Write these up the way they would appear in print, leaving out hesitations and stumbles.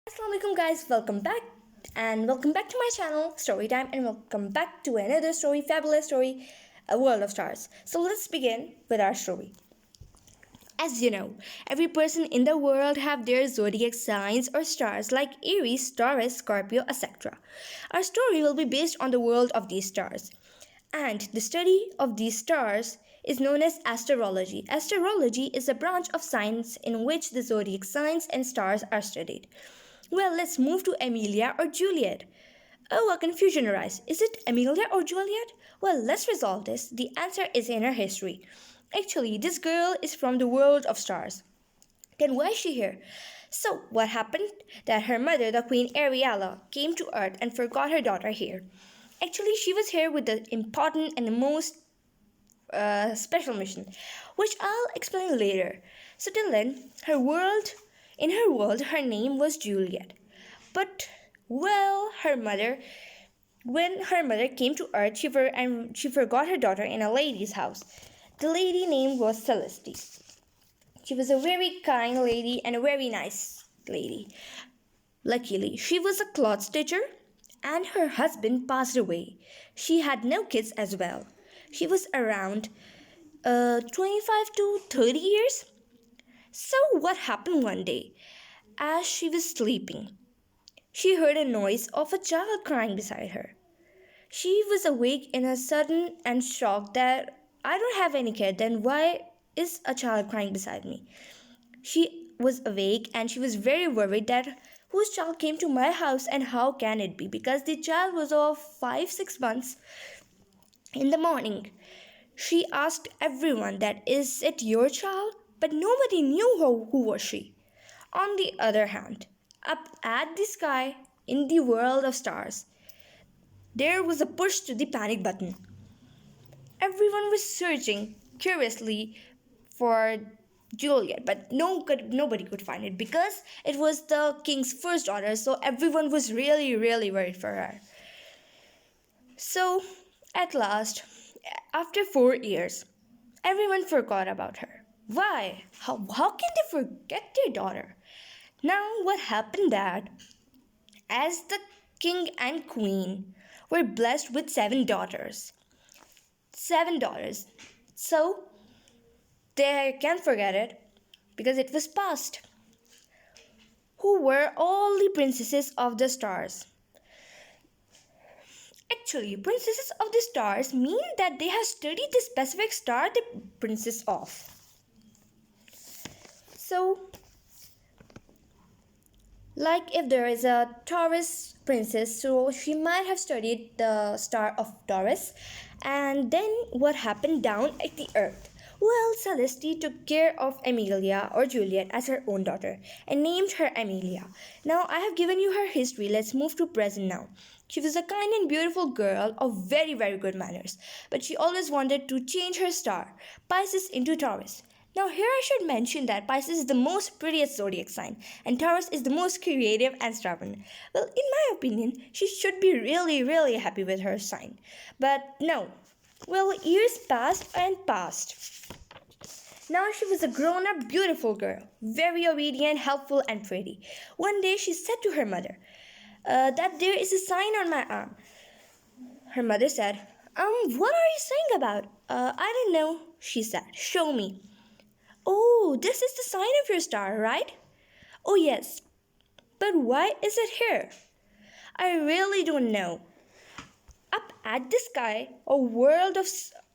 Assalamualaikum guys, welcome back to my channel Storytime, and welcome back to another story, fabulous story, A World of Stars. So let's begin with our story. As you know, every person in the world have their zodiac signs or stars like Aries, Taurus, Scorpio, etc. Our story will be based on the world of these stars. And the study of these stars is known as astrology. Astrology is a branch of science in which the zodiac signs and stars are studied. Well, let's move to Amelia or Juliet. Oh, a confusion arises. Is it Amelia or Juliet? Well, let's resolve this. The answer is in her history. Actually, this girl is from the world of stars. Then why is she here? So, what happened? That her mother, the Queen Ariella, came to Earth and forgot her daughter here. Actually, she was here with the important and the most special mission, which I'll explain later. So till then, in her world, her name was Juliet. But well, when her mother came to Earth, she forgot her daughter in a lady's house. The lady name was Celeste. She was a very kind lady and a very nice lady. Luckily, she was a cloth stitcher and her husband passed away. She had no kids as well. She was around 25 to 30 years. So, what happened one day? As she was sleeping, she heard a noise of a child crying beside her. She was awake in a sudden and shocked that I don't have any kid, then why is a child crying beside me? She was awake and she was very worried that whose child came to my house and how can it be? Because the child was of 5 6 months. In the morning, she asked everyone that is it your child? But nobody knew who was she. On the other hand, up at the sky, in the world of stars, there was a push to the panic button. Everyone was searching curiously for Juliet, but nobody could find it because it was the king's first daughter, so everyone was really, really worried for her. So, at last, after 4 years, everyone forgot about her. Why? How can they forget their daughter? Now, what happened that as the king and queen were blessed with 7 daughters, 7 daughters, so they can't forget it because it was past. Who were all the princesses of the stars? Actually, princesses of the stars mean that they have studied the specific star the princess of. So, like if there is a Taurus princess, so she might have studied the star of Taurus. And then what happened down at the earth? Well, Celeste took care of Amelia or Juliet as her own daughter and named her Amelia. Now I have given you her history. Let's move to present now. She was a kind and beautiful girl of very, very good manners, but she always wanted to change her star, Pisces, into Taurus. Now, here I should mention that Pisces is the most prettiest zodiac sign, and Taurus is the most creative and stubborn. Well, in my opinion, she should be really, really happy with her sign. But no. Well, years passed and passed. Now she was a grown up, beautiful girl, very obedient, helpful, and pretty. One day she said to her mother that there is a sign on my arm. Her mother said, what are you saying about? I don't know, she said. Show me. Oh, this is the sign of your star, right? Oh, yes. But why is it here? I really don't know. Up at the sky, a world of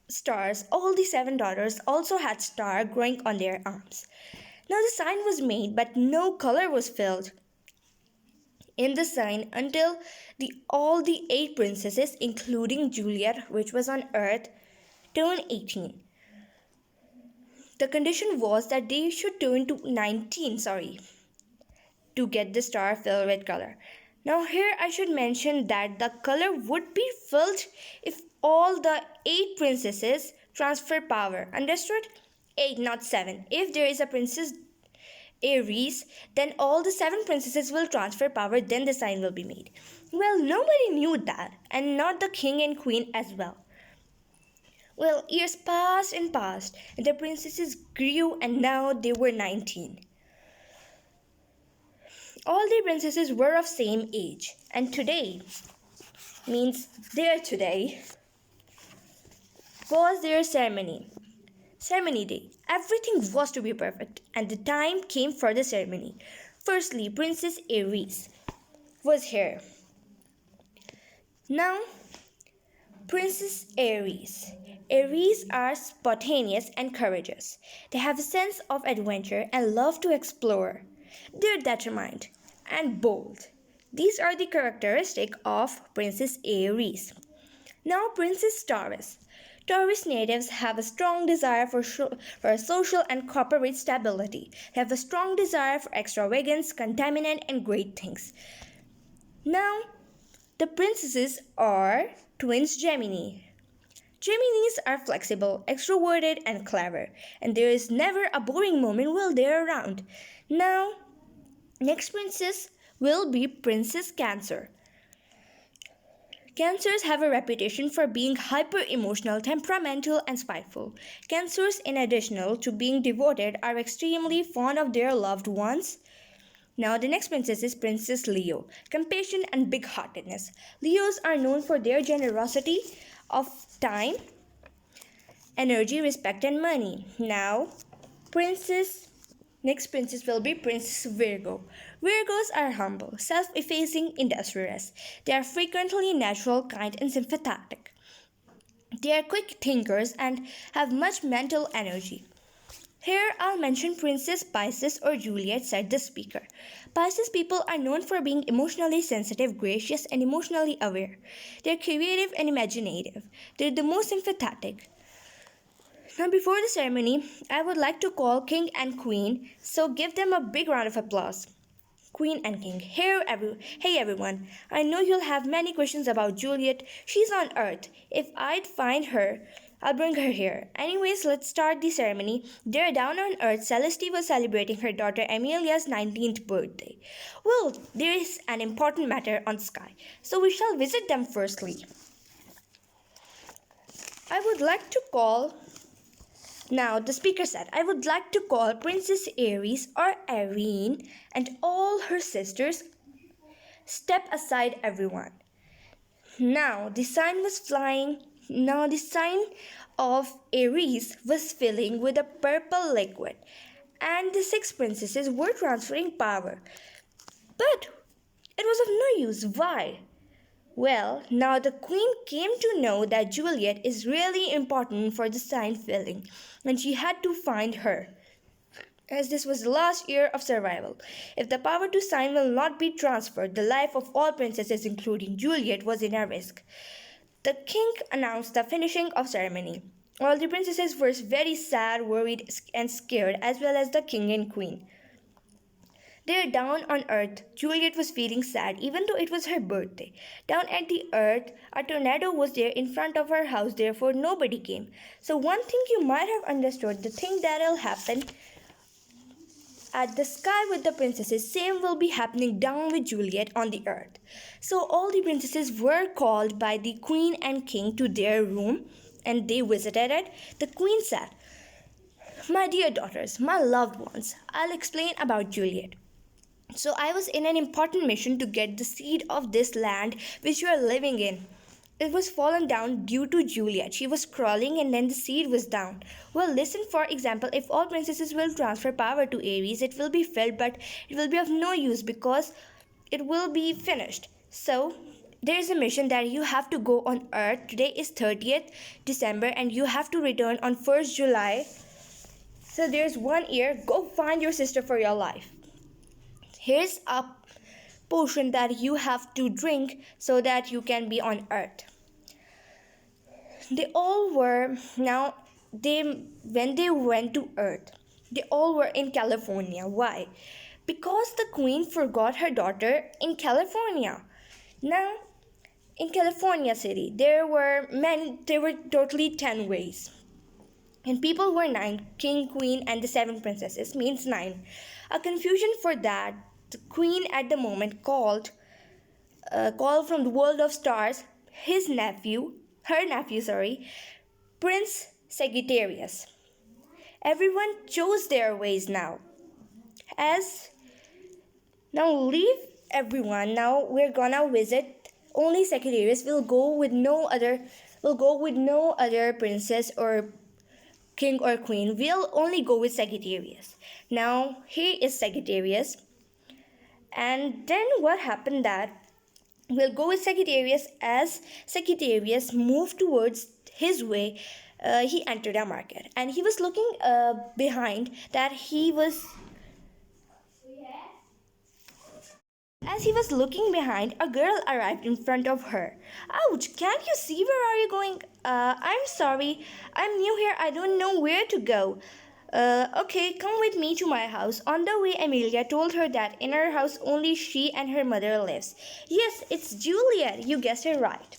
stars, all the 7 daughters also had star growing on their arms. Now the sign was made, but no color was filled in the sign until all the 8 princesses, including Juliet, which was on Earth, turned 18. The condition was that they should turn to 19, to get the star filled with color. Now here I should mention that the color would be filled if all the 8 princesses transfer power. Understood? 8, not 7. If there is a princess Aries, then all the 7 princesses will transfer power, then the sign will be made. Well, nobody knew that, and not the king and queen as well. Well, years passed and passed, and the princesses grew, and now they were 19. All the princesses were of same age, and today means their today was their ceremony day. Everything was to be perfect, and the time came for the ceremony. Firstly, Princess Aries was here. Now, Princess Aries. Aries are spontaneous and courageous. They have a sense of adventure and love to explore. They're determined and bold. These are the characteristics of Princess Aries. Now, Princess Taurus. Taurus natives have a strong desire for social and corporate stability. They have a strong desire for extravagance, contaminant, and great things. Now, the princesses are twins Gemini. Geminis are flexible, extroverted, and clever, and there is never a boring moment while they're around. Now, next princess will be Princess Cancer. Cancers have a reputation for being hyper emotional, temperamental, and spiteful. Cancers, in addition to being devoted, are extremely fond of their loved ones. Now, the next princess is Princess Leo. Compassion and big heartedness. Leos are known for their generosity of time, energy, respect, and money. Now, next princess will be Princess Virgo. Virgos are humble, self-effacing, industrious. They are frequently natural, kind, and sympathetic. They are quick thinkers and have much mental energy. Here I'll mention Princess Pisces or Juliet, said the speaker. Pisces people are known for being emotionally sensitive, gracious, and emotionally aware. They're creative and imaginative. They're the most sympathetic. Now, before the ceremony, I would like to call King and Queen, so give them a big round of applause. Queen and King. Hey everyone, I know you'll have many questions about Juliet. She's on Earth. If I'd find her, I'll bring her here. Anyways, let's start the ceremony. There down on Earth, Celeste was celebrating her daughter Amelia's 19th birthday. Well, there is an important matter on sky, so we shall visit them firstly. Now, the speaker said, I would like to call Princess Aries or Irene and all her sisters. Step aside, everyone. Now, the sign of Aries was filling with a purple liquid, and the six princesses were transferring power. But it was of no use. Why? Well, now the queen came to know that Juliet is really important for the sign filling, and she had to find her, as this was the last year of survival. If the power to sign will not be transferred, the life of all princesses, including Juliet, was in a risk. The king announced the finishing of ceremony. All the princesses were very sad, worried, and scared, as well as the king and queen. There down on Earth, Juliet was feeling sad even though it was her birthday. Down at the Earth, a tornado was there in front of her house, therefore nobody came. So one thing you might have understood, the thing that'll happen at the sky with the princesses, same will be happening down with Juliet on the Earth. So all the princesses were called by the queen and king to their room, and they visited it. The queen said, my dear daughters, my loved ones, I'll explain about Juliet. So I was in an important mission to get the seed of this land which you are living in. It was fallen down due to Juliet. She was crawling and then the seed was down. Well, listen, for example, if all princesses will transfer power to Aries, it will be filled, but it will be of no use because it will be finished. So there is a mission that you have to go on Earth. Today is 30th December and you have to return on 1st July. So there's 1 year. Go find your sister for your life. Here's a potion that you have to drink so that you can be on Earth. When they went to Earth, they all were in California. Why? Because the queen forgot her daughter in California. Now, in California city, there were totally 10 ways. And people were 9, king, queen, and the 7 princesses, means 9. A confusion for that, the queen at the moment called from the world of stars her nephew, Prince Sagittarius. Everyone chose their ways now. As Now leave everyone. Now we're gonna visit only Sagittarius. We'll go with no other princess or king or queen. We'll only go with Sagittarius. Now here is Sagittarius. And then what happened that we'll go with Sagittarius. As Sagittarius moved towards his way, he entered a market and he was looking behind that he was As he was looking behind, a girl arrived in front of her. Ouch, can't you see where are you going? I'm sorry. I'm new here. I don't know where to go. Okay, come with me to my house. On the way, Amelia told her that in her house only she and her mother lives. Yes, it's Juliet. You guessed it right.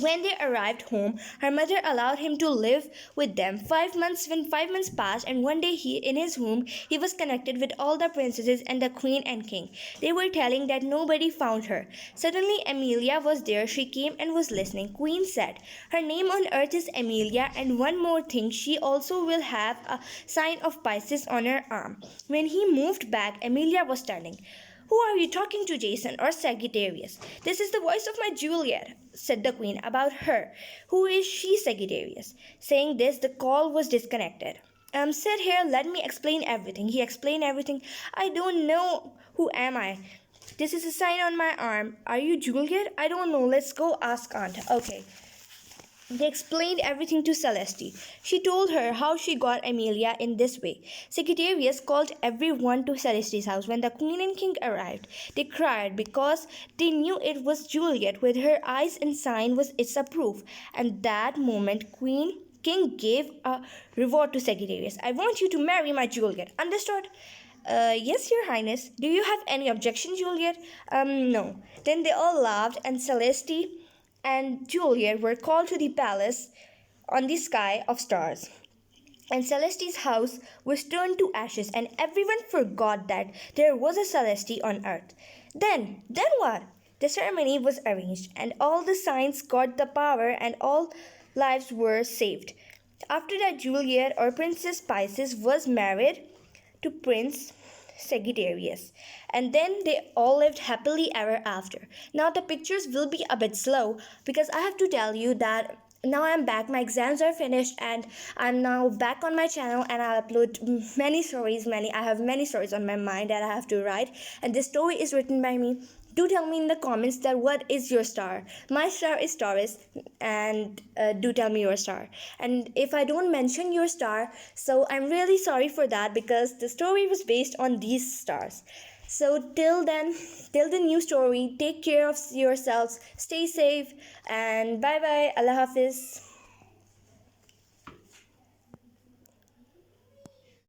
When they arrived home, her mother allowed him to live with them 5 months. When 5 months passed, and one day in his home, he was connected with all the princesses and the queen and king. They were telling that nobody found her. Suddenly, Amelia was there. She came and was listening. Queen said, "Her name on earth is Amelia, and one more thing, she also will have a sign of Pisces on her arm." When he moved back, Amelia was standing. "Who are you talking to, Jason or Sagittarius?" "This is the voice of my Juliet," said the queen. "About her. Who is she, Sagittarius?" Saying this, the call was disconnected. Sit here, let me explain everything." He explained everything. "I don't know. Who am I? This is a sign on my arm. Are you Juliet?" "I don't know. Let's go ask aunt." Okay. They explained everything to Celeste. She told her how she got Amelia in this way. Sagittarius called everyone to Celeste's house. When the queen and king arrived, they cried because they knew it was Juliet. With her eyes and sign was its a proof. And that moment, king gave a reward to Sagittarius. "I want you to marry my Juliet. Understood?" Yes, your highness. Do you have any objection, Juliet?" No." Then they all laughed, and Celeste and Juliet were called to the palace on the sky of stars. And Celeste's house was turned to ashes, and everyone forgot that there was a Celeste on earth. Then what? The ceremony was arranged, and all the signs got the power, and all lives were saved. After that, Juliet or Princess Pisces was married to Prince Sagittarius, and then they all lived happily ever after. Now the pictures will be a bit slow because I have to tell you that now I'm back. My exams are finished, and I'm now back on my channel, and I upload many stories. I have many stories on my mind that I have to write, and this story is written by me. Do tell me in the comments that what is your star. My star is Taurus, and do tell me your star. And if I don't mention your star, so I'm really sorry for that because the story was based on these stars. So till then, till the new story, take care of yourselves, stay safe, and bye bye. Allah Hafiz.